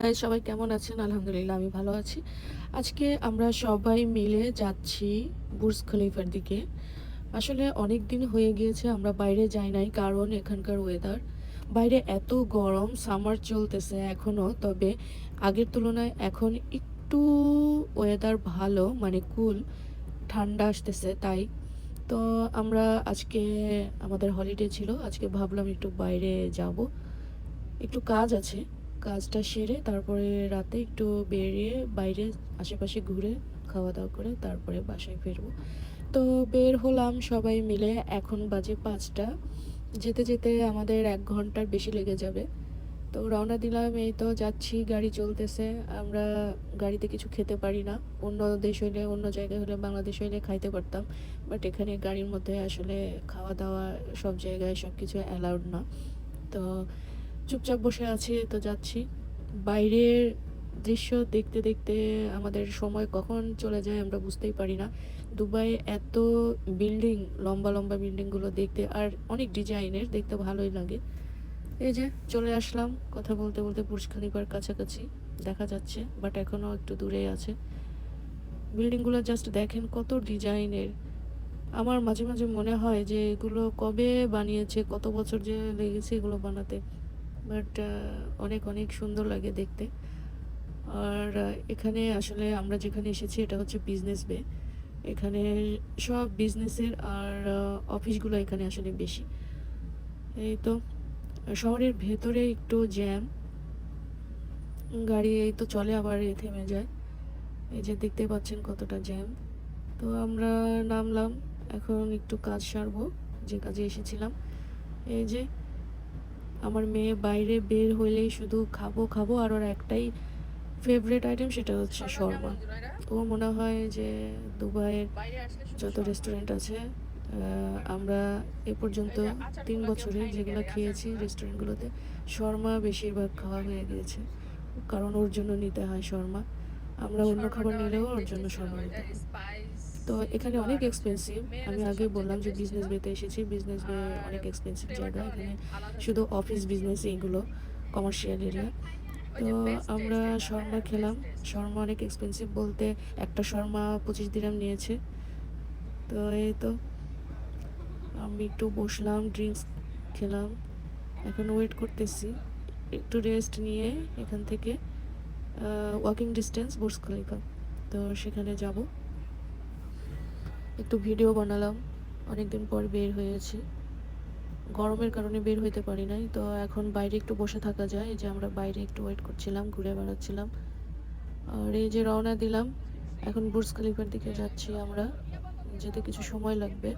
High, সবাই কেমন আছেন? আলহামদুলিল্লাহ আমি ভালো আছি। আজকে আমরা সবাই মিলে যাচ্ছি বুর্জ খলিফার দিকে। আসলে অনেক দিন হয়ে গিয়েছে আমরা বাইরে যাই নাই, কারণ এখানকার ওয়েদার বাইরে এত গরম, সামার চলতেছে এখনও। তবে আগের তুলনায় এখন একটু ওয়েদার ভালো, মানে কুল, ঠান্ডা আসতেছে তাই। তো আমরা আজকে আমাদের হলিডে ছিল, আজকে ভাবলাম একটু বাইরে যাব, একটু কাজ আছে, কাজটা সেরে তারপরে রাতে একটু বেরিয়ে বাইরে আশেপাশে ঘুরে খাওয়া দাওয়া করে তারপরে বাসায় ফিরবো। তো বের হলাম সবাই মিলে, এখন বাজে 5টা। যেতে যেতে আমাদের 1 ঘন্টার বেশি লেগে যাবে। তো রওনা দিলাম, এই তো যাচ্ছি, গাড়ি চলতেছে। আমরা গাড়িতে কিছু খেতে পারি না। অন্য দেশ হইলে, অন্য জায়গায় হলে, বাংলাদেশ হইলে খাইতে পারতাম, বাট এখানে গাড়ির মধ্যে আসলে খাওয়া দাওয়া সব জায়গায় সব কিছু অ্যালাউড না। তো চুপচাপ বসে আছি, তো যাচ্ছি। বাইরের দৃশ্য দেখতে দেখতে আমাদের সময় কখন চলে যায় আমরা বুঝতেই পারি না। দুবাই এত বিল্ডিং, লম্বা লম্বা বিল্ডিংগুলো দেখতে আর অনেক ডিজাইনের, দেখতে ভালোই লাগে। এই যে চলে আসলাম, কথা বলতে বলতে বুর্জ খলিফার কাছাকাছি দেখা যাচ্ছে, বাট এখনও একটু দূরেই আছে। বিল্ডিংগুলো জাস্ট দেখেন কত ডিজাইনের। আমার মাঝে মাঝে মনে হয় যে এগুলো কবে বানিয়েছে, কত বছর যে লেগেছে এগুলো বানাতে। বাট অনেক অনেক সুন্দর লাগে দেখতে। আর এখানে আসলে আমরা যেখানে এসেছি এটা হচ্ছে বিজনেস বে। এখানে সব বিজনেসের আর অফিসগুলো এখানে আসলে বেশি। এই তো শহরের ভেতরে একটু জ্যাম, গাড়ি এই তো চলে আবার থেমে যায়। এই যে দেখতে পাচ্ছেন কতটা জ্যাম। তো আমরা নামলাম, এখন একটু কাজ সারবো যে কাজে এসেছিলাম। এই যে আমার মেয়ে বাইরে বের হইলেই শুধু খাবো খাবো, আর ওর একটাই ফেভারিট আইটেম, সেটা হচ্ছে শর্মা। ও মনে হয় যে দুবাইয়ের যত রেস্টুরেন্ট আছে, আমরা এ পর্যন্ত 3 বছরে যেগুলো খেয়েছি রেস্টুরেন্টগুলোতে, শর্মা বেশিরভাগ খাওয়া হয়ে গিয়েছে, কারণ ওর জন্য নিতে হয় শর্মা। আমরা অন্য খাবার নিলেও ওর জন্য শর্মা নিতে হয়। তো এখানে অনেক এক্সপেন্সিভ। আমি আগে বললাম যে বিজনেস বেতে এসেছি, বিজনেস বে অনেক এক্সপেন্সিভ জায়গা। এখানে শুধু অফিস বিজনেস, এইগুলো কমার্শিয়াল এরিয়া। তো আমরা শর্মা খেলাম। শর্মা অনেক এক্সপেন্সিভ বলতে একটা শর্মা 25 দিরাম নিয়েছে। তো এই তো আমি একটু বসলাম, ড্রিঙ্কস খেলাম, এখন ওয়েট করতেছি একটু রেস্ট নিয়ে এখান থেকে ওয়াকিং ডিস্টেন্স বুর্জ খলিফা, তো সেখানে যাব। একটু ভিডিও বানালাম, অনেকদিন পর বের হয়েছি, গরমের কারণে বের হইতে পারি নাই। তো এখন বাইরে একটু বসে থাকা যায়, যে আমরা বাইরে একটু ওয়েট করছিলাম, ঘুরে বেড়াচ্ছিলাম। আর এই যে রওনা দিলাম, এখন বুর্জ খলিফার দিকে যাচ্ছি আমরা। যেতে কিছু সময় লাগবে।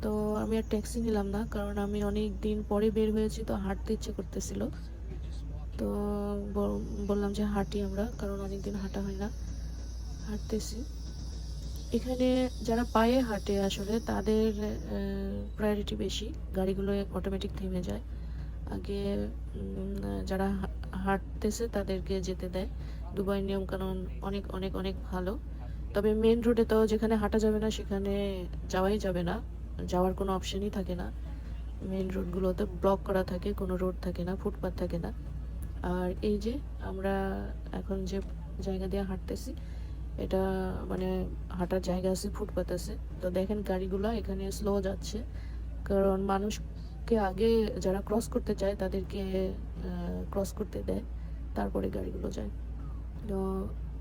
তো আমি আর ট্যাক্সি নিলাম না, কারণ আমি অনেক দিন পরে বের হয়েছি, তো হাঁটতে ইচ্ছে করতেছিল। তো বললাম যে হাঁটি আমরা, কারণ অনেকদিন হাঁটা হয় না, হাঁটতেছি। এখানে যারা পায়ে হাঁটে আসলে তাদের প্রায়োরিটি বেশি, গাড়িগুলো অটোমেটিক থেমে যায় আগে। যারা হাঁটতেছে তাদেরকে যেতে দেয়। দুবাই নিয়মকানুন অনেক অনেক অনেক ভালো। তবে মেন রোডে তো যেখানে হাঁটা যাবে না সেখানে যাওয়াই যাবে না, যাওয়ার কোনো অপশনই থাকে না। মেন রোডগুলোতে ব্লক করা থাকে, কোনো রোড থাকে না, ফুটপাথ থাকে না। আর এই যে আমরা এখন যে জায়গা দিয়ে হাঁটতেছি, এটা মানে হাঁটার জায়গা আছে, ফুটপাথ আছে। তো দেখেন গাড়িগুলো এখানে স্লো যাচ্ছে, কারণ মানুষকে আগে যারা ক্রস করতে চায় তাদেরকে ক্রস করতে দেয়, তারপরে গাড়িগুলো যায়। তো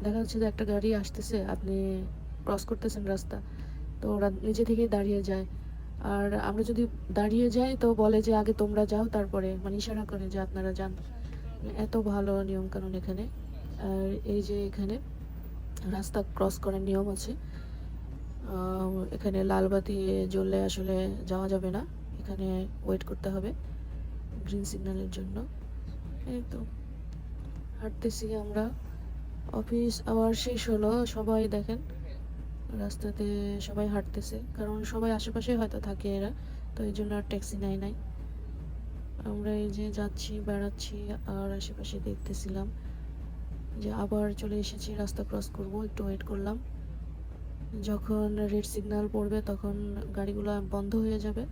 দেখা যাচ্ছে যে একটা গাড়ি আসতেছে, আপনি ক্রস করতেছেন রাস্তা, তো ওরা নিজে থেকেই দাঁড়িয়ে যায়। আর আমরা যদি দাঁড়িয়ে যাই তো বলে যে আগে তোমরা যাও, তারপরে মানে ইশারা করে যে আপনারা যান। এত ভালো নিয়ম কানুন এখানে। আর এই যে এখানে রাস্তা ক্রস করার নিয়ম আছে। এখানে লাল বাতি জ্বললে আসলে যাওয়া যাবে না, এখানে ওয়েট করতে হবে গ্রিন সিগন্যালের জন্য। এই তো হাঁটতেছি আমরা। অফিস আবার শেষ হলো, সবাই দেখেন রাস্তাতে সবাই হাঁটতেছে, কারণ সবাই আশেপাশে হয়তো থাকে এরা, তো এই জন্য আর ট্যাক্সি নেয় নাই। আমরা এই যে যাচ্ছি, বেড়াচ্ছি, আর আশেপাশে দেখতেছিলাম যে আবার চলে এসেছি, রাস্তা ক্রস করব, একটু ওয়েট করলাম। যখন রেড সিগন্যাল পড়বে তখন গাড়িগুলো বন্ধ হয়ে যাবে,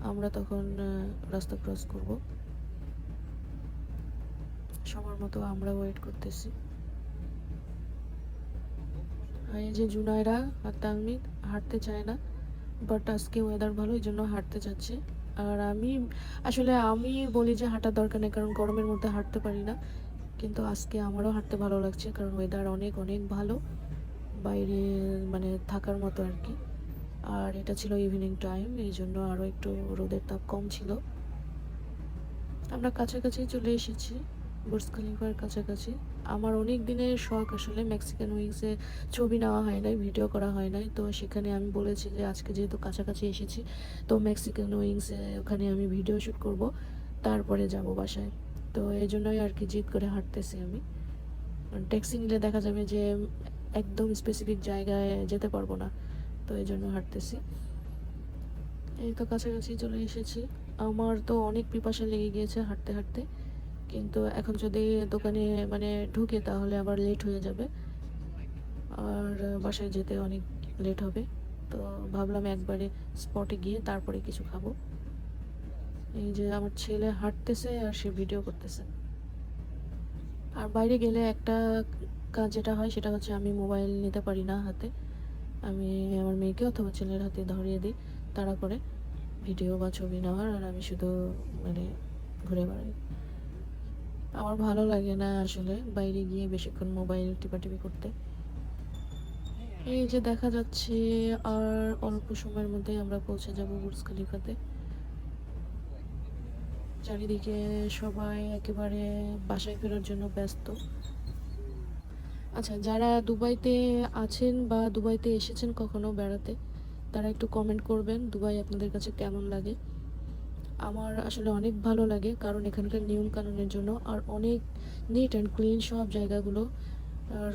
আমরা তখন রাস্তা ক্রস করব। সবার মতো আমরা ওয়েট করতেছি। আর এই যে জুনাইরা আর তাহমিদ হাঁটতে চায় না, বাট আজকে ওয়েদার ভালো, এই জন্য হাঁটতে যাচ্ছে। আর আমি বলি যে হাঁটার দরকার নেই, কারণ গরমের মধ্যে হাঁটতে পারি না, কিন্তু আজকে আমারও হাঁটতে ভালো লাগছে, কারণ ওয়েদার অনেক অনেক ভালো বাইরে, মানে থাকার মতো আর কি। আর এটা ছিল ইভিনিং টাইম, এই জন্য আরও একটু রোদের তাপ কম ছিল। আমরা কাছাকাছি চলে এসেছি, বুর্জ খলিফার কাছাকাছি। আমার অনেক দিনের শখ আসলে মেক্সিকান উইংসে ছবি নেওয়া হয় নাই, ভিডিও করা হয় নাই, তো সেখানে আমি বলেছি যে আজকে যেহেতু কাছাকাছি এসেছি, তো মেক্সিকান উইংসে ওখানে আমি ভিডিও শ্যুট করব, তারপরে যাব বাসায়। তো এই জন্যই আর কি জিদ করে হাঁটতেছি আমি। ট্যাক্সি নিলে দেখা যাবে যে একদম স্পেসিফিক জায়গায় যেতে পারবো না, তো এই জন্য হাঁটতেছি। এই তো কাছাকাছি চলে এসেছি। আমার তো অনেক পিপাসা লেগে গিয়েছে হাঁটতে হাঁটতে, কিন্তু এখন যদি দোকানে মানে ঢুকে তাহলে আবার লেট হয়ে যাবে, আর বাসায় যেতে অনেক লেট হবে। তো ভাবলাম একবারে স্পটে গিয়ে তারপরে কিছু খাবো। এই যে আমার ছেলে হাঁটতেছে আর সে ভিডিও করতেছে। আর বাইরে গেলে একটা কাজ যেটা হয় সেটা হচ্ছে আমি মোবাইল নিতে পারি না হাতে, আমি আমার মেয়েকে অথবা ছেলের হাতে ধরিয়ে দিই তাড়া করে ভিডিও বা ছবি নেওয়ার, আর আমি শুধু মানে ঘুরে বেড়াই। আমার ভালো লাগে না আসলে বাইরে গিয়ে বেশিক্ষণ মোবাইল টিপাটিপি করতে। এই যে দেখা যাচ্ছে আর অল্প সময়ের মধ্যে আমরা পৌঁছে যাব বুর্জ খলিফাতে। চারিদিকে সবাই একেবারে বাসায় ফেরার জন্য ব্যস্ত। আচ্ছা, যারা দুবাইতে আছেন বা দুবাইতে এসেছেন কখনো বেড়াতে, তারা একটু কমেন্ট করবেন দুবাই আপনাদের কাছে কেমন লাগে। আমার আসলে অনেক ভালো লাগে, কারণ এখানকার নিয়ম কানুনের জন্য, আর অনেক নিট অ্যান্ড ক্লিন সব জায়গাগুলো,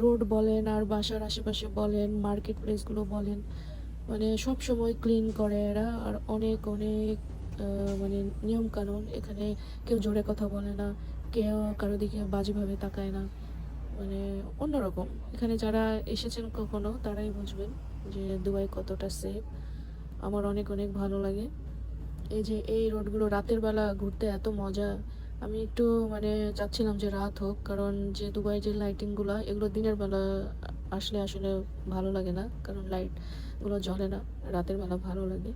রোড বলেন আর বাসার আশেপাশে বলেন, মার্কেট প্লেসগুলো বলেন, মানে সব সময় ক্লিন করে এরা। আর অনেক অনেক মানে নিয়ম কানুন, এখানে কেউ জোরে কথা বলে না, কেউ কারো দিকে বাজেভাবে তাকায় না, মানে অন্যরকম। এখানে যারা এসেছেন কখনো তারাই বুঝবেন যে দুবাই কতটা সেফ। আমার অনেক অনেক ভালো লাগে। এই যে এই রোডগুলো রাতের বেলা ঘুরতে এত মজা। আমি একটু মানে চাচ্ছিলাম যে রাত হোক, কারণ যে দুবাই যে লাইটিংগুলো এগুলো দিনের বেলা আসলে আসলে ভালো লাগে না, কারণ লাইটগুলো জ্বলে না। রাতের বেলা ভালো লাগে।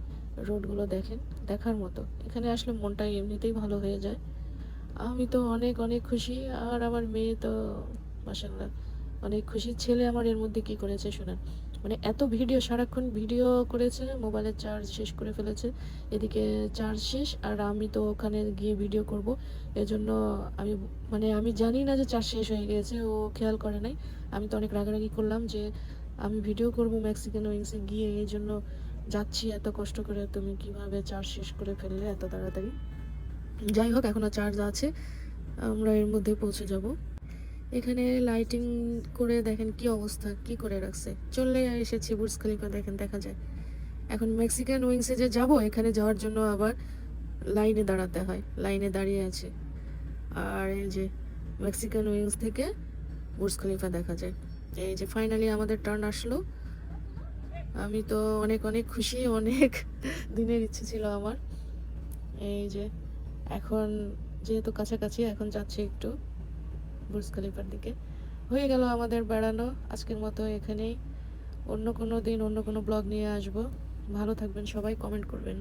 রোডগুলো দেখেন, দেখার মতো। এখানে আসলে মনটা এমনিতেই ভালো হয়ে যায়। আমি তো অনেক অনেক খুশি, আর আমার মেয়ে তো মাশাআল্লাহ অনেক খুশি। ছেলে আমার এর মধ্যে কি করেছে শোনেন, মানে এত ভিডিও, সারাক্ষণ ভিডিও করেছে, মোবাইলের চার্জ শেষ করে ফেলেছে। এদিকে চার্জ শেষ, আর আমি তো ওখানে গিয়ে ভিডিও করব, এজন্য আমি আমি জানি না যে চার্জ শেষ হয়ে গিয়েছে, ও খেয়াল করে নাই। আমি তো অনেক রাগারাগি করলাম যে আমি ভিডিও করব মেক্সিকান উইংসে গিয়ে, এই জন্য যাচ্ছি এত কষ্ট করে, তুমি কিভাবে চার্জ শেষ করে ফেললে এত তাড়াতাড়ি। যাই হোক, এখনও চার্জ আছে, আমরা এর মধ্যে পৌঁছে যাব। এখানে লাইটিং করে দেখেন কি অবস্থা, কি করে রাখছে। চলে এসেছি বুর্জ খলিফা, দেখেন দেখা যায়। এখন মেক্সিকান উইংসে যে যাব, এখানে যাওয়ার জন্য আবার লাইনে দাঁড়াতে হয়, লাইনে দাঁড়িয়ে আছে। আর এই যে মেক্সিকান উইংস থেকে বুর্জ খলিফা দেখা যায়। এই যে ফাইনালি আমাদের টার্ন আসলো। আমি তো অনেক অনেক খুশি, অনেক দিনের ইচ্ছে ছিল আমার। এই যে এখন যেহেতু কাছাকাছি, এখন যাচ্ছি একটু বুর্জ খলিফার দিকে। হয়ে গেল আমাদের বেড়ানো আজকের মতো এখানেই। অন্য কোনো দিন অন্য কোনো ব্লগ নিয়ে আসবো। ভালো থাকবেন সবাই, কমেন্ট করবেন।